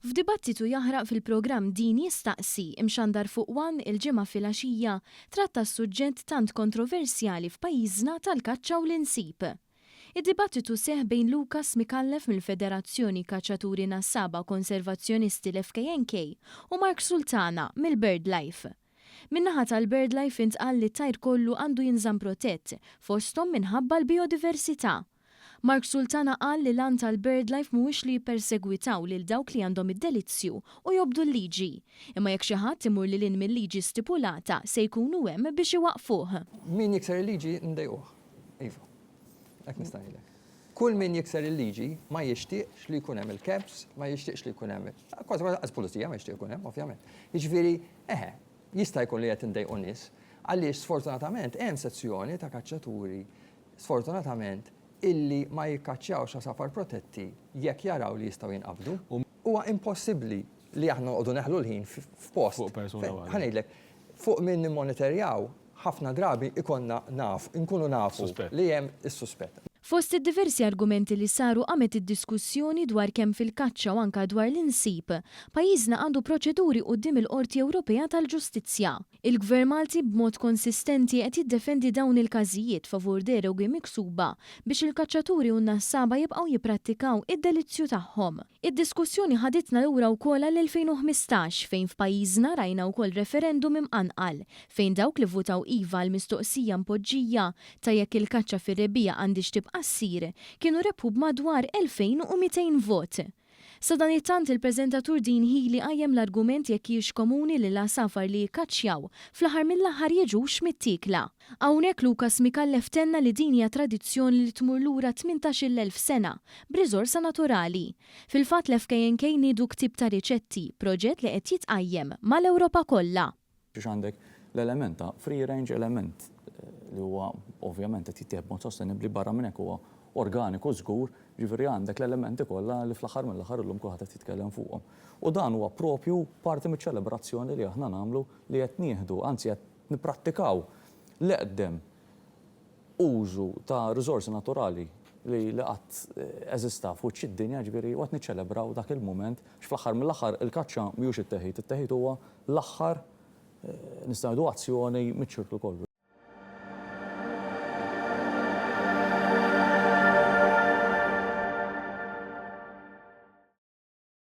F'dibattitu jaħraq fil-programm Din Jistaqsi imxandar fuq One il-ġimgħa filgħaxija tratta s-suġġett tant kontroversjali f'pajjiżna tal-kaċċa u l-insib. Id-dibattitu seħ bejn Lukas Mikallef mill-Federazzjoni Kaċċaturi Nassaba Konservazzjonisti l-FKNK u Mark Sultana mill-BirdLife. Min-naħa tal-BirdLife intqal li t-tajr kollu għandu jinżamm protett fosthom minħabba l-biodiversità. Mark Sultana qal li lan tal-BirdLife mhuwiex li jippersegwitaw lil dawk li għandhom id-delizzju u jobdu l-liġi, imma jekk xi ħadd imur lil hinn mill-liġi stipulata se jkunu hemm biex iwaqfuh. Min jikser il-liġi ndejquh. Iva. Hekk nista' ngħidlek. Kull min jikser il-liġi ma jixtieqx li jkun hemm il-caps, ma jixtieqx li jkun hemm. Kważi pulizija ma jixtieq jkun hemm, ovvjament. Jiġifieri, jista' jkun li qed indejqu nies għaliex sfortunatament hemm sezzjoni ta' kaċċaturi sfortunatament illi ma jikkaċċjawx safar protetti jekk jaraw li jistgħu jinqabdu. Huwa impossibbli li aħna noqogħdu neħlu l-ħin f'post. Fuq persuna waħda. Ħanejdlek, fuq min nimmonitorjaw ħafna drabi ikonna nkunu nafu li hemm is-suspett. Fost id-diversi argumenti li saru qamet id-diskussjoni dwar kemm fil-kaċċa u anke dwar l-insib, pajjiżna għandu proċeduri quddiem il-Qorti Ewropea tal-Ġustizzja. Il-Gvern Malti b'mod konsistenti qed jiddefendi dawn il-każijiet favur derogi miksuba biex il-kaċċaturi u n-nassaba jibqgħu jipprattikaw id-delizzju tagħhom. Id-diskussjoni ħaditna lura wkoll l-2015 fejn f'pajjiżna rajna wkoll referendum imqanqal fejn dawk li votaw iva l-mistoqsija mpoġġija ta' jekk il-kaċċa fir-rebbija għandix tibqa' ssir kienu rebħu b'madwar 2200 vot. Sa dan it-tant il-preżentatur Dean Healey qajjem l-argument jekk hijiex komuni li l-għasafar li jikkaċċjaw fl-aħħar mill-aħħar jiġux mit-tikla. Hawnhekk Lukas Mikallef tenna li din hija tradizzjoni li tmur lura 18,000 sena b'riżorsa naturali. Fil-fatt l-FKNK niedu ktib ta' riċetti, proġett li qed jitqajjem mal-Ewropa kollha. Biex għandek l-element ta' free range element li huwa ovvjament qed jittieħed mod sostenibbli barra minn hekk huwa organiku żgur, ġifieri għandek l-elementi kollha li fl-aħħar mill-aħħar illum kulħadd qed jitkellem fuqhom. U dan huwa propju parti miċ-ċelebrazzjoni li aħna nagħmlu li qed nieħdu, anzi qed nipprattikaw l-eqdem użu ta' riżorsi naturali li qatt eżista fuq id-dinja ġifieri u qed niċċelebraw dak il-mument fl-aħħar mill-aħħar il-kaċċa mhijiex it-teħid huwa l-aħħar nistgħu azzjoni miċ-ċirklu kollu.